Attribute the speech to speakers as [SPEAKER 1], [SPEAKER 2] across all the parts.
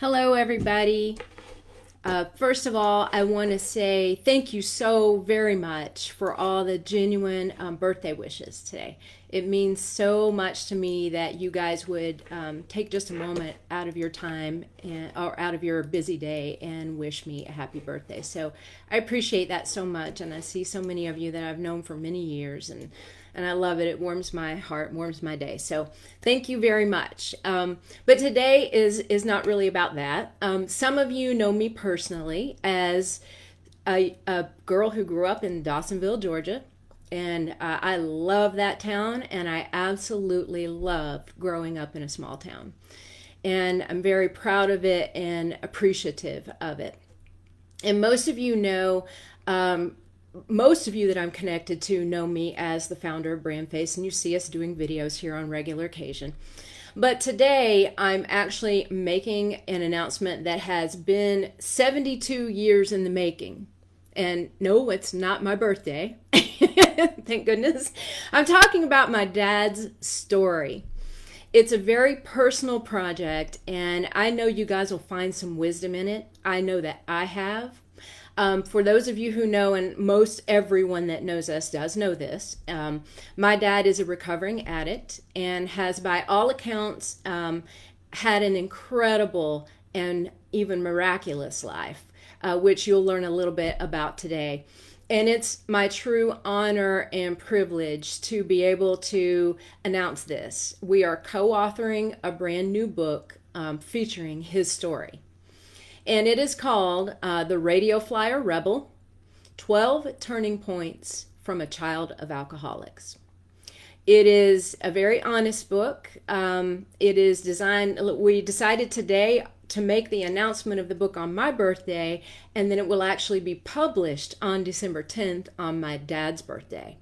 [SPEAKER 1] Hello, everybody. First of all, I want to say thank you so very much for all the genuine birthday wishes today. It means so much to me that you guys would take just a moment out of your time or out of your busy day and wish me a happy birthday. So I appreciate that so much, and I see so many of you that I've known for many years, and I love it. It warms my heart, warms my day. So thank you very much. But today is not really about that. Some of you know me personally as a girl who grew up in Dawsonville, Georgia. And I love that town, and I absolutely loved growing up in a small town. And I'm very proud of it and appreciative of it. And most of you that I'm connected to know me as the founder of BrandFace, and you see us doing videos here on regular occasion. But today I'm actually making an announcement that has been 72 years in the making. And no, it's not my birthday. Thank goodness. I'm talking about my dad's story. It's a very personal project, and I know you guys will find some wisdom in it. I know that I have. For those of you who know, and most everyone that knows us does know this, my dad is a recovering addict and has, by all accounts, had an incredible and even miraculous life, which you'll learn a little bit about today. And it's my true honor and privilege to be able to announce this. We are co-authoring a brand new book featuring his story. And it is called The Radio Flyer Rebel, 12 Turning Points from a Child of Alcoholics. It is a very honest book. It is designed, we decided today to make the announcement of the book on my birthday, and then it will actually be published on December 10th on my dad's birthday.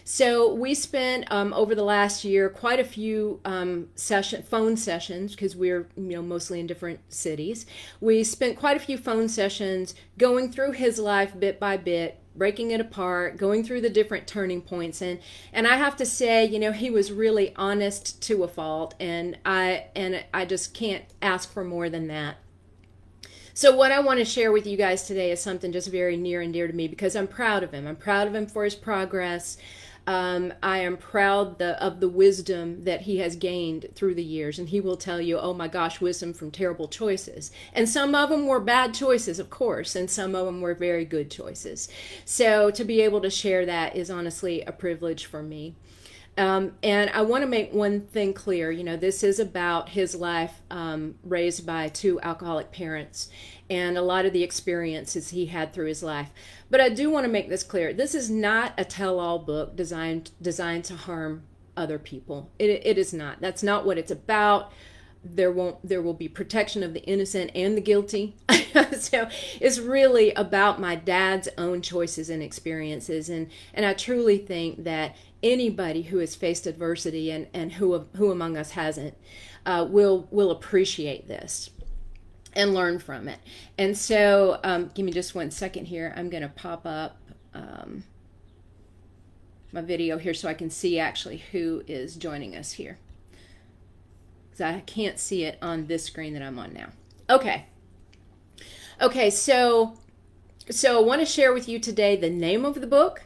[SPEAKER 1] So we spent over the last year quite a few phone sessions, because we're mostly in different cities. We spent quite a few phone sessions going through his life bit by bit, breaking it apart, going through the different turning points, and I have to say, he was really honest to a fault, and I just can't ask for more than that. So what I want to share with you guys today is something just very near and dear to me, because I'm proud of him. I'm proud of him for his progress. I am proud of the wisdom that he has gained through the years, and he will tell you, oh my gosh, wisdom from terrible choices. And some of them were bad choices, of course, and some of them were very good choices. So to be able to share that is honestly a privilege for me. And I want to make one thing clear. This is about his life raised by two alcoholic parents and a lot of the experiences he had through his life. But I do want to make this clear. This is not a tell-all book designed to harm other people. It is not. That's not what it's about. There will be protection of the innocent and the guilty. So it's really about my dad's own choices and experiences, and I truly think that anybody who has faced adversity, and who among us hasn't, will appreciate this and learn from it. And so give me just 1 second here. I'm going to pop up my video here so I can see actually who is joining us here, because I can't see it on this screen that I'm on now. Okay, so I want to share with you today the name of the book.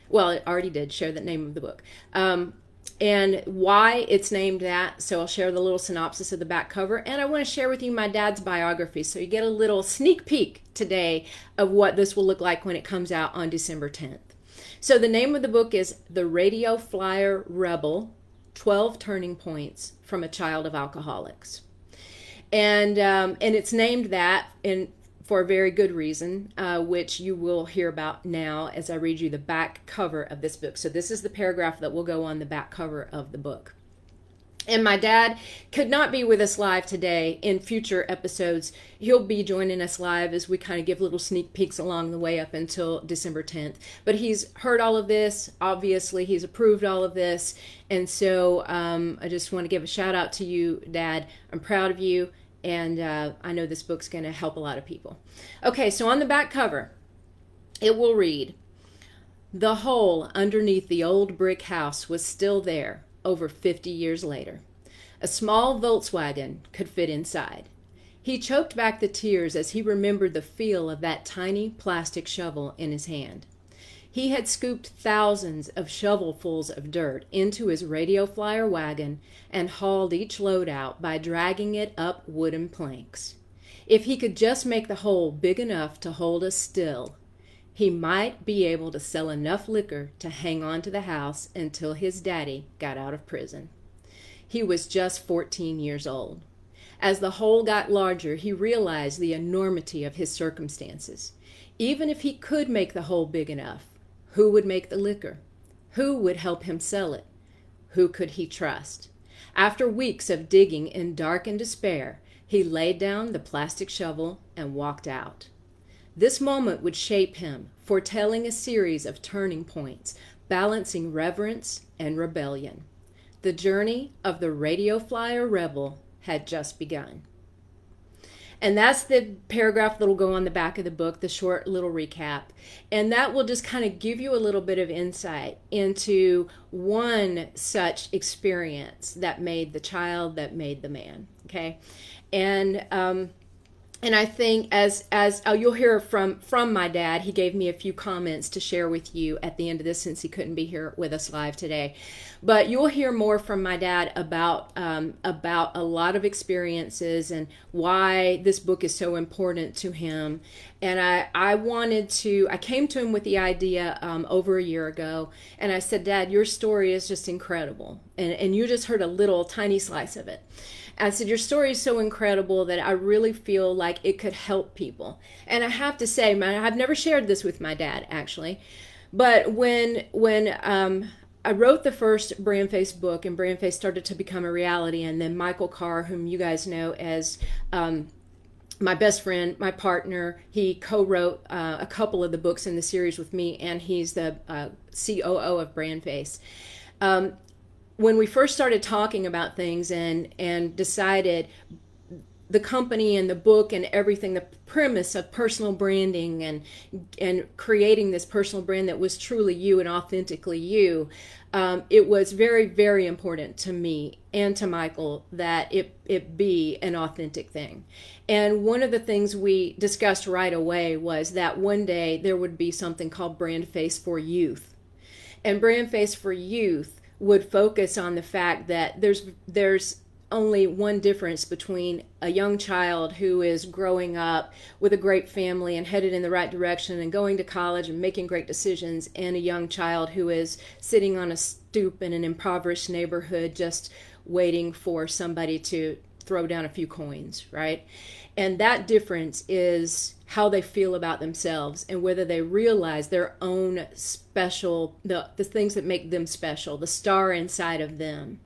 [SPEAKER 1] Well, it already did share the name of the book, and why it's named that. So I'll share the little synopsis of the back cover, and I want to share with you my dad's biography, so you get a little sneak peek today of what this will look like when it comes out on December 10th. So the name of the book is The Radio Flyer Rebel, 12 Turning Points from a Child of Alcoholics. And it's named that for a very good reason, which you will hear about now as I read you the back cover of this book. So this is the paragraph that will go on the back cover of the book. And my dad could not be with us live today. In future episodes, he'll be joining us live as we kind of give little sneak peeks along the way up until December 10th. But he's heard all of this. Obviously, he's approved all of this. And so I just want to give a shout out to you, Dad. I'm proud of you. And I know this book's going to help a lot of people. Okay, so on the back cover, it will read, "The hole underneath the old brick house was still there over 50 years later. A small Volkswagen could fit inside. He choked back the tears as he remembered the feel of that tiny plastic shovel in his hand. He had scooped thousands of shovelfuls of dirt into his radio flyer wagon and hauled each load out by dragging it up wooden planks. If he could just make the hole big enough to hold us still, he might be able to sell enough liquor to hang on to the house until his daddy got out of prison. He was just 14 years old. As the hole got larger, he realized the enormity of his circumstances. Even if he could make the hole big enough, who would make the liquor? Who would help him sell it? Who could he trust? After weeks of digging in dark and despair, he laid down the plastic shovel and walked out. This moment would shape him, foretelling a series of turning points, balancing reverence and rebellion. The journey of the radio flyer rebel had just begun. And that's the paragraph that'll go on the back of the book, the short little recap. And that will just kind of give you a little bit of insight into one such experience that made the child, that made the man. Okay. And I think as you'll hear from my dad, he gave me a few comments to share with you at the end of this since he couldn't be here with us live today. But you'll hear more from my dad about a lot of experiences and why this book is so important to him. And I came to him with the idea over a year ago, and I said, Dad, your story is just incredible. And you just heard a little tiny slice of it. I said, your story is so incredible that I really feel like it could help people. And I have to say, I've never shared this with my dad, actually. But when I wrote the first BrandFace book, and BrandFace started to become a reality, and then Michael Carr, whom you guys know as my best friend, my partner, he co-wrote a couple of the books in the series with me, and he's the COO of BrandFace. When we first started talking about things and decided the company and the book and everything, the premise of personal branding and creating this personal brand that was truly you and authentically you, it was very, very important to me and to Michael that it be an authentic thing. And one of the things we discussed right away was that one day there would be something called BrandFace for Youth. And BrandFace for Youth would focus on the fact that there's only one difference between a young child who is growing up with a great family and headed in the right direction and going to college and making great decisions, and a young child who is sitting on a stoop in an impoverished neighborhood just waiting for somebody to throw down a few coins, right? And that difference is how they feel about themselves and whether they realize their own special, the things that make them special, the star inside of them.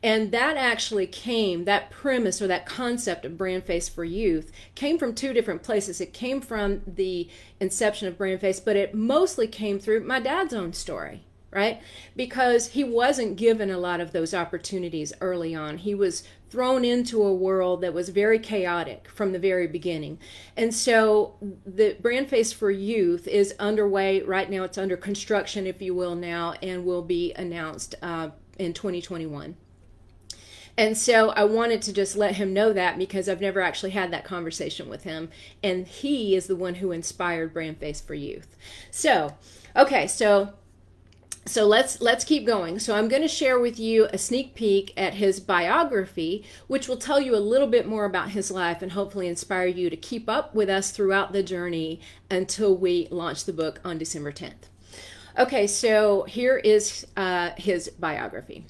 [SPEAKER 1] And that actually came, that premise or that concept of BrandFace for Youth came from two different places. It came from the inception of BrandFace, but it mostly came through my dad's own story, right? Because he wasn't given a lot of those opportunities early on. He was thrown into a world that was very chaotic from the very beginning. And so the BrandFace for Youth is underway right now. It's under construction, if you will, now, and will be announced in 2021. And so I wanted to just let him know that because I've never actually had that conversation with him. And he is the one who inspired BrandFace for Youth. So, okay, so let's keep going. So I'm going to share with you a sneak peek at his biography, which will tell you a little bit more about his life and hopefully inspire you to keep up with us throughout the journey until we launch the book on December 10th. Okay, so here is his biography.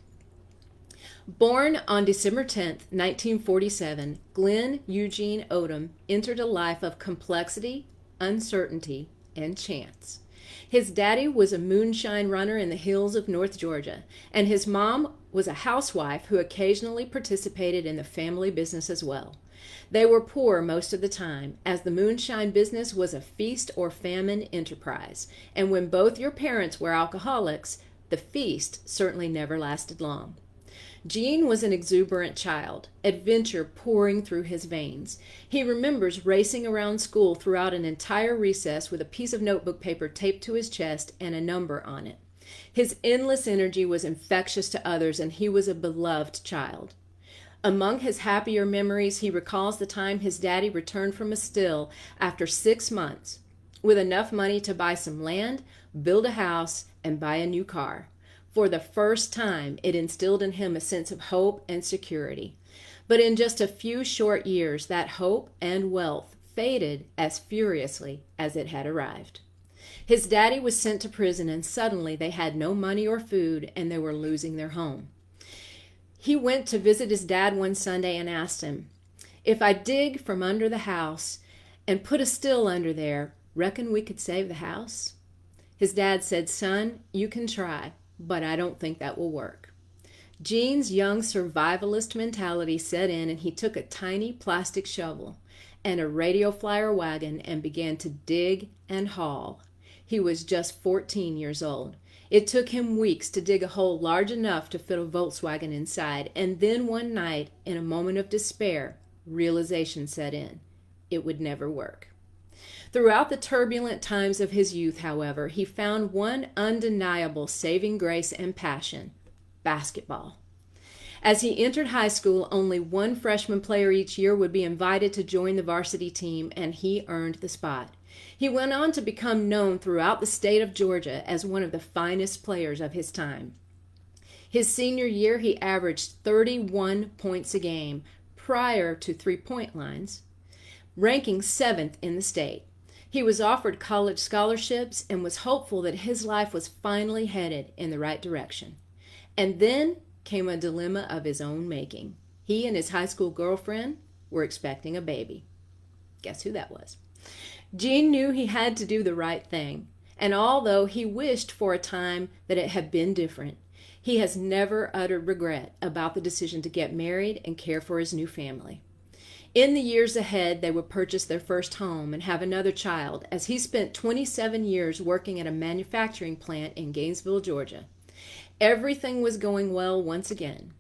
[SPEAKER 1] Born on December 10th, 1947, Glenn Eugene Odom entered a life of complexity, uncertainty, and chance. His daddy was a moonshine runner in the hills of North Georgia, and his mom was a housewife who occasionally participated in the family business as well. They were poor most of the time, as the moonshine business was a feast or famine enterprise, and when both your parents were alcoholics, the feast certainly never lasted long. Gene was an exuberant child, adventure pouring through his veins. He remembers racing around school throughout an entire recess with a piece of notebook paper taped to his chest and a number on it. His endless energy was infectious to others, and he was a beloved child. Among his happier memories, he recalls the time his daddy returned from a still after 6 months with enough money to buy some land, build a house, and buy a new car. For the first time, it instilled in him a sense of hope and security. But in just a few short years, that hope and wealth faded as furiously as it had arrived. His daddy was sent to prison, and suddenly they had no money or food, and they were losing their home. He went to visit his dad one Sunday and asked him, "If I dig from under the house and put a still under there, reckon we could save the house?" His dad said, "Son, you can try, but I don't think that will work." Gene's young survivalist mentality set in, and he took a tiny plastic shovel and a radio flyer wagon and began to dig and haul. He was just 14 years old. It took him weeks to dig a hole large enough to fit a Volkswagen inside, and then one night, in a moment of despair, realization set in. It would never work. Throughout the turbulent times of his youth, however, he found one undeniable saving grace and passion: basketball. As he entered high school, only one freshman player each year would be invited to join the varsity team, and he earned the spot. He went on to become known throughout the state of Georgia as one of the finest players of his time. His senior year, he averaged 31 points a game prior to three-point lines, ranking 7th in the state. He was offered college scholarships and was hopeful that his life was finally headed in the right direction. And then came a dilemma of his own making. He and his high school girlfriend were expecting a baby. Guess who that was? Gene knew he had to do the right thing, and although he wished for a time that it had been different, he has never uttered regret about the decision to get married and care for his new family. In the years ahead, they would purchase their first home and have another child, as he spent 27 years working at a manufacturing plant in Gainesville, Georgia. Everything was going well once again,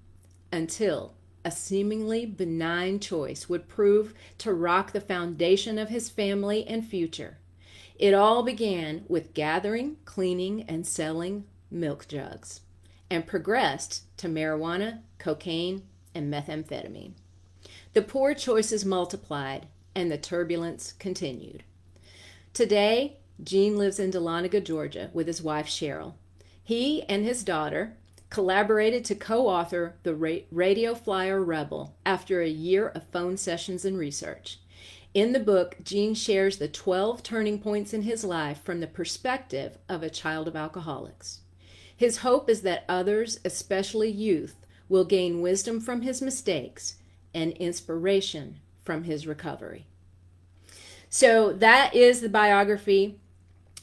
[SPEAKER 1] until a seemingly benign choice would prove to rock the foundation of his family and future. It all began with gathering, cleaning, and selling milk jugs, and progressed to marijuana, cocaine, and methamphetamine. The poor choices multiplied, and the turbulence continued. Today, Gene lives in Dahlonega, Georgia, with his wife, Cheryl. He and his daughter collaborated to co-author the Radio Flyer Rebel after a year of phone sessions and research. In the book, Gene shares the 12 turning points in his life from the perspective of a child of alcoholics. His hope is that others, especially youth, will gain wisdom from his mistakes and inspiration from his recovery. So that is the biography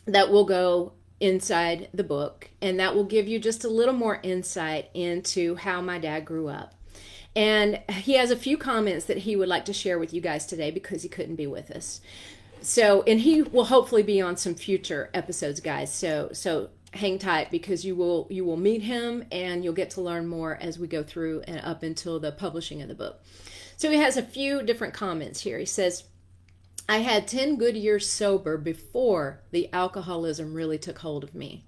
[SPEAKER 1] that will go inside the book, and that will give you just a little more insight into how my dad grew up. And he has a few comments that he would like to share with you guys today because he couldn't be with us. So, and he will hopefully be on some future episodes, guys. So hang tight, because you will meet him and you'll get to learn more as we go through and up until the publishing of the book. So he has a few different comments here. He says, "I had 10 good years sober before the alcoholism really took hold of me.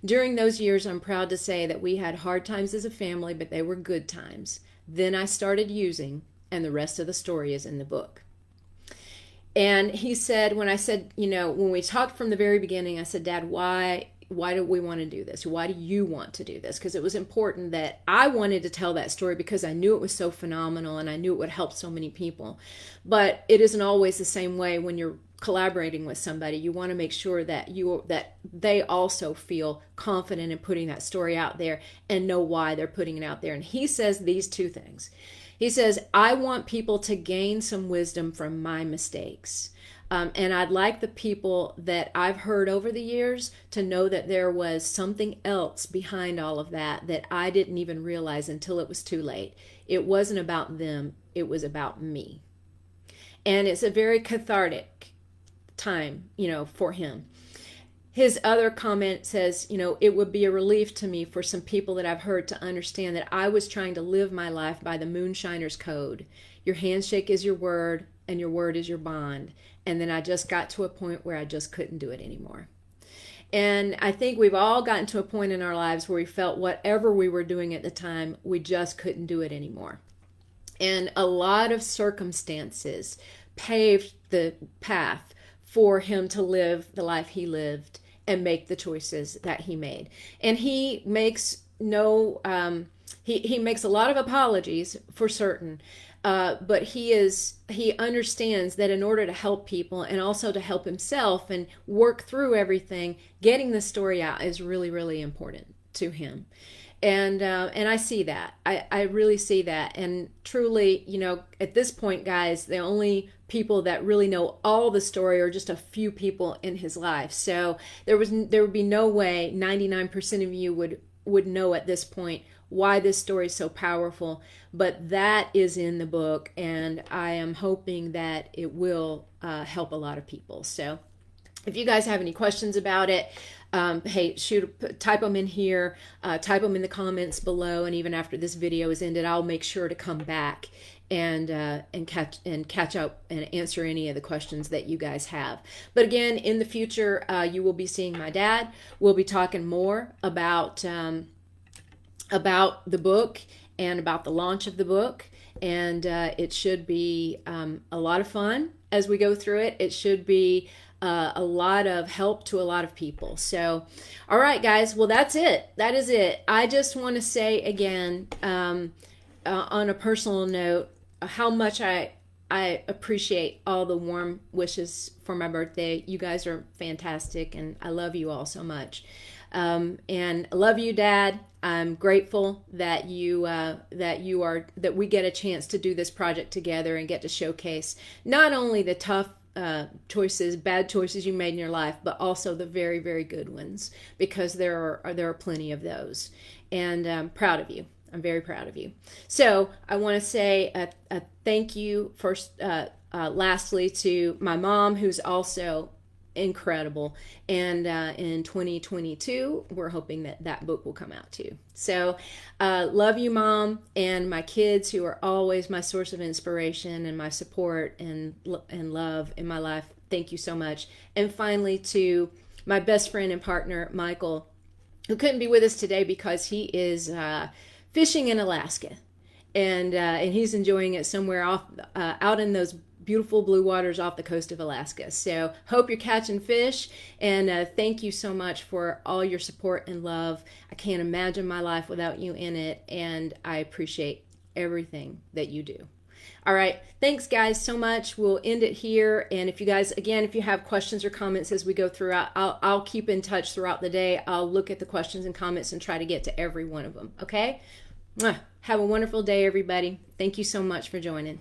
[SPEAKER 1] During those years, I'm proud to say that we had hard times as a family, but they were good times. Then I started using, and the rest of the story is in the book." And he said, when I said, when we talked from the very beginning, I said, "Dad, why do we want to do this? Why do you want to do this?" Because it was important that I wanted to tell that story because I knew it was so phenomenal and I knew it would help so many people. But it isn't always the same way when you're collaborating with somebody. You want to make sure that they also feel confident in putting that story out there and know why they're putting it out there. And he says these two things. He says, "I want people to gain some wisdom from my mistakes. And I'd like the people that I've heard over the years to know that there was something else behind all of that I didn't even realize until it was too late. It wasn't about them, it was about me." And it's a very cathartic time, for him. His other comment says, "It would be a relief to me for some people that I've heard to understand that I was trying to live my life by the moonshiner's code. Your handshake is your word, and your word is your bond. And then I just got to a point where I just couldn't do it anymore." And I think we've all gotten to a point in our lives where we felt whatever we were doing at the time, we just couldn't do it anymore. And a lot of circumstances paved the path for him to live the life he lived and make the choices that he made. And he makes no, he makes a lot of apologies for certain. But he understands that in order to help people and also to help himself and work through everything, getting the story out is really, really important to him. And I see that. I really see that. And truly, you know, at this point, guys, the only people that really know all the story are just a few people in his life. So there would be no way 99% of you would know at this point why this story is so powerful. But that is in the book, and I am hoping that it will help a lot of people. So if you guys have any questions about it, hey, type them in here, type them in the comments below, and even after this video is ended, I'll make sure to come back and catch up and answer any of the questions that you guys have. But again, in the future, you will be seeing my dad. We'll be talking more about the book and about the launch of the book, and it should be a lot of fun as we go through it. It should be a lot of help to a lot of people. So, all right, guys. Well, that's it. That is it. I just want to say again, on a personal note, how much I appreciate all the warm wishes for my birthday. You guys are fantastic, and I love you all so much. And I love you, Dad. I'm grateful that that we get a chance to do this project together and get to showcase not only the tough bad choices you made in your life, but also the very, very good ones, because there are plenty of those. And I'm proud of you. I'm very proud of you. So I want to say a thank you first, lastly, to my mom, who's also incredible. And in 2022, we're hoping that book will come out too. So love you, Mom, and my kids, who are always my source of inspiration and my support and love in my life. Thank you so much. And finally, to my best friend and partner, Michael, who couldn't be with us today because he is fishing in Alaska, and he's enjoying it somewhere off out in those beautiful blue waters off the coast of Alaska. So hope you're catching fish, and thank you so much for all your support and love. I can't imagine my life without you in it, and I appreciate everything that you do. All right, thanks guys so much. We'll end it here, and if you guys, again, if you have questions or comments as we go throughout, I'll keep in touch throughout the day. I'll look at the questions and comments and try to get to every one of them. Okay? Have a wonderful day, everybody. Thank you so much for joining.